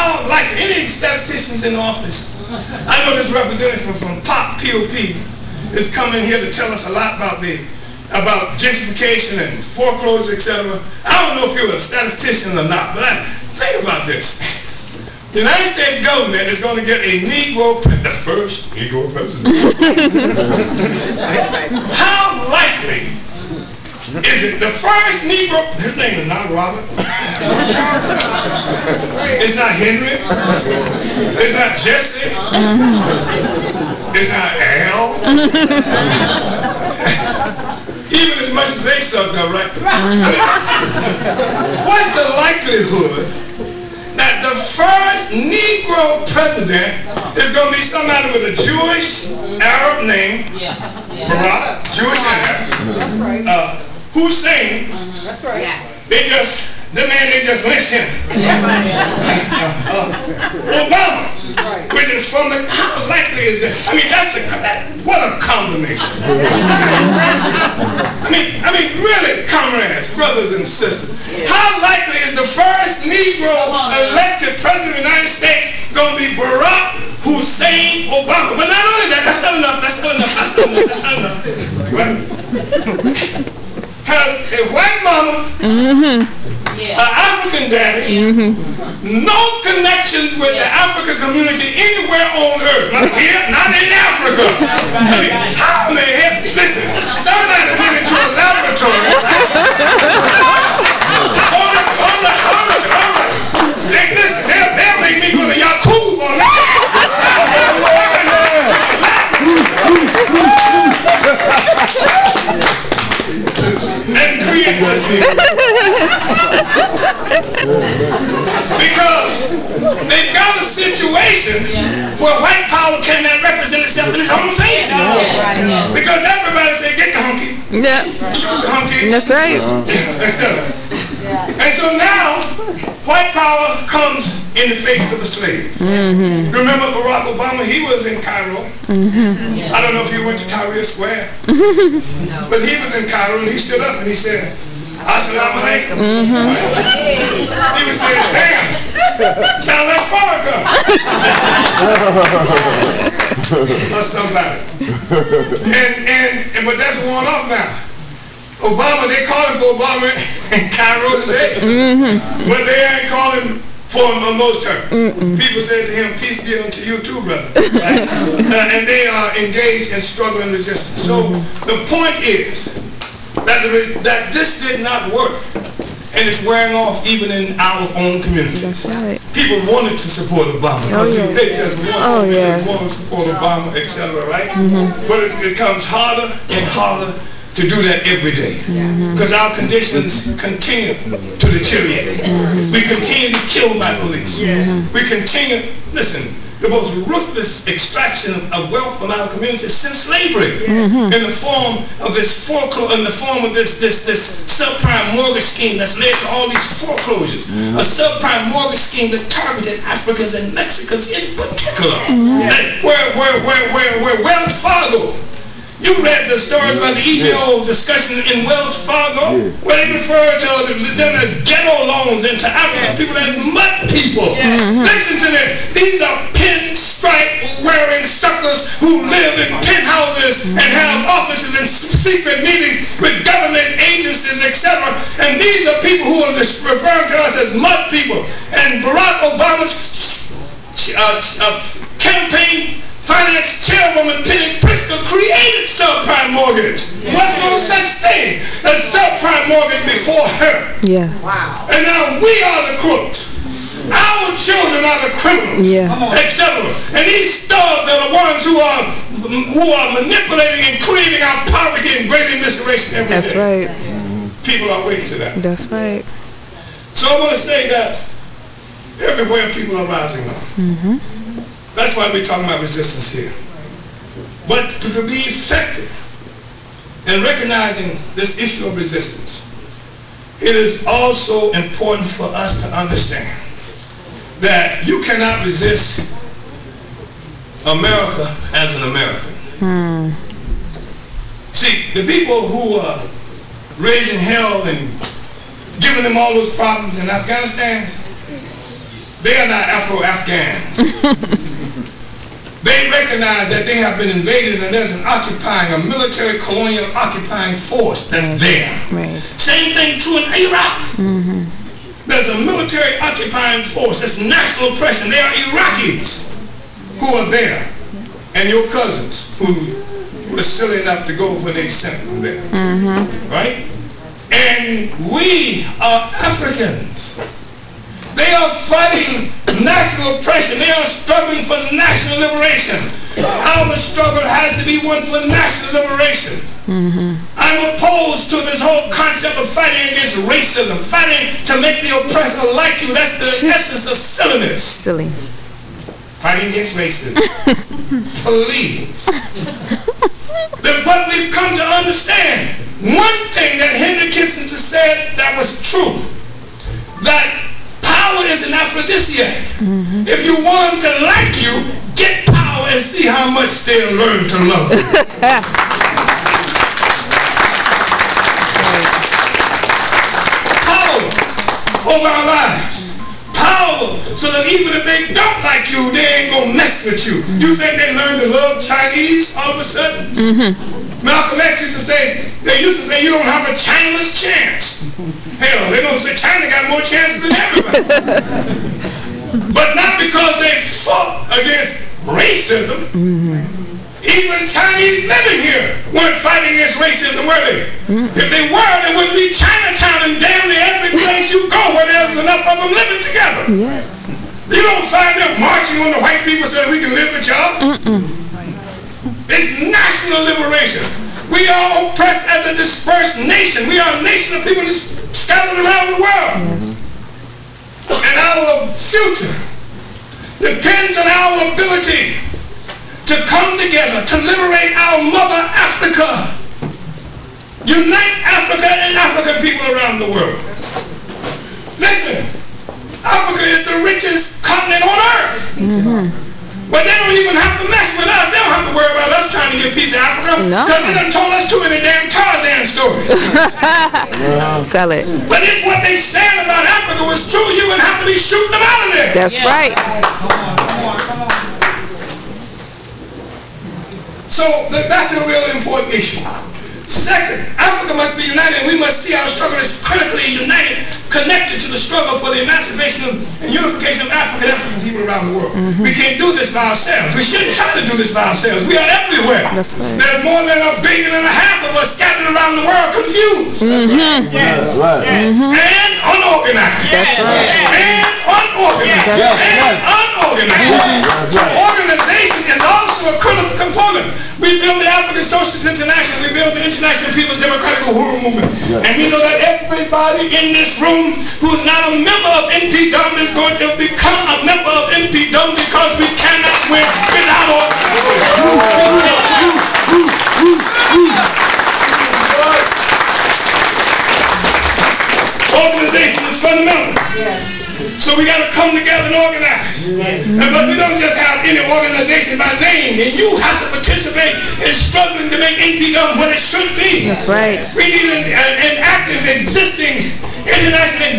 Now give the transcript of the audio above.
how likely, any statisticians in office? I know this representative from POP is coming here to tell us a lot about gentrification and foreclosure, etc. I don't know if you're a statistician or not, but think about this. The United States government is going to get a Negro, the first Negro president. How likely is it the first Negro? His name is not Robert. It's not Henry. It's not Jesse. It's not Al. Even as much as they sucked up, right? What's the likelihood that the first Negro president is going to be somebody with a Jewish Arab name? Barak, Jewish Arab. That's right. Hussein. That's right. They just lynched him. Obama, which is from the, how likely is that? I mean, what a combination. I mean, really, comrades, brothers and sisters, how likely is the first Negro elected president of the United States going to be Barack Hussein Obama? But not only that, that's not enough. Right? Has a white mama, an African daddy, no connections with the African community anywhere on earth. Not here, not in Africa. I mean, how the hell? Listen, somebody went into a laboratory. All right. Listen, they'll make me go to Yakub on that. And create this thing. Because they've got a situation where white power cannot represent itself in its own face. Because everybody say, get the hunky. Shoot the hunky. That's right. Etc. And so now, white power comes in the face of a slave. Remember Barack Obama? He was in Cairo. I don't know if he went to Tahrir Square. But he was in Cairo and he stood up and he said, Assalamu alaikum. He was saying, damn, sound like Farrakhan. Or somebody. But that's worn off now. Obama, they call him for Obama in Cairo today. But they ain't calling for him on those terms. People say to him, peace be unto you too, brother. Right? And they are engaged in struggle and resistance. So the point is that this did not work. And it's wearing off even in our own community. That's right. People wanted to support Obama. They just wanted to support Obama, etc. Right? But it becomes harder and harder to do that every day. Because our conditions continue to deteriorate. We continue to kill by police. We continue, listen, the most ruthless extraction of wealth from our communities since slavery, in the form of this subprime mortgage scheme that's led to all these foreclosures. A subprime mortgage scheme that targeted Africans and Mexicans in particular. Where Wells Fargo, you read the stories about the EBO discussion in Wells Fargo, where they refer to them as ghetto loans into Africa, people as mud people. Listen to this. These are pinstripe wearing suckers who live in penthouses and have offices and secret meetings with government agencies, etc. And these are people who are referred to us as mud people. And Barack Obama's campaign finance chairwoman Penny Pritzker created subprime mortgage. What's no such thing as subprime mortgage before her? Wow. And now we are the crooks. Our children are the criminals, etc. And these stars are the ones who are manipulating and creating our poverty and great immiseration every day. That's right. People are waiting to that. That's right. So I want to say that everywhere people are rising up. That's why we're talking about resistance here. But to be effective in recognizing this issue of resistance, it is also important for us to understand that you cannot resist America as an American. See, the people who are raising hell and giving them all those problems in Afghanistan, They are not Afro-Afghans. They recognize that they have been invaded and there's an occupying, a military colonial occupying force that's there. Right. Same thing true in Iraq. There's a military occupying force. It's national oppression. They are Iraqis who are there. And your cousins who were silly enough to go when they sent them there. Right? And we are Africans. They are fighting national oppression. They are struggling for national liberation. Our struggle has to be one for national liberation. I'm opposed to this whole concept of fighting against racism, fighting to make the oppressor like you. That's the essence of silliness. Silly. Fighting against racism. Please. But we've come to understand one thing that Henry Kissinger said that was true. That power is an aphrodisiac. If you want them to like you, get power and see how much they'll learn to love you. Power over our lives. Power so that even if they don't like you, they ain't gonna mess with you. You think they learn to love Chinese all of a sudden? Malcolm X used to say, you don't have a Chinese chance. Hell, they're gonna say China got more chances than everybody. But not because they fought against racism. Even Chinese living here weren't fighting against racism, were they? If they were, there would be Chinatown and damn near every place you go where there's enough of them living together. Yes. You don't find them marching on the white people so that we can live with y'all. It's national liberation. We are oppressed as a dispersed nation. We are a nation of people scattered around the world. Yes. And our future depends on our ability to come together to liberate our mother Africa. Unite Africa and African people around the world. Listen, Africa is the richest continent on earth. But they don't even have to mess with us. They don't have to worry about us trying to get a piece of Africa. Because they done told us too many damn Tarzan stories. Sell it. But if what they said about Africa was true, you would have to be shooting them out of there. That's right. So that's a really important issue. Second, Africa must be united, and we must see our struggle as critically united, connected to the struggle for the emancipation and unification of African people around the world. We can't do this by ourselves. We shouldn't try to do this by ourselves. We are everywhere. That's right. There's more than 1.5 billion of us scattered around the world, confused. That's right. And unorganized. That's right. And unorganized. And unorganized. Organization is also a critical component. We built the African Socialist International. We built the International People's Democratic Uhuru Movement. And we know that everybody in this room who is not a member of InPDUM is going to become a member of InPDUM because we cannot win without organization is fundamental. So we got to come together and organize. But we don't just have any organization by name. And you have to participate in struggling to make InPDUM what it should be. That's right. We need an active, existing international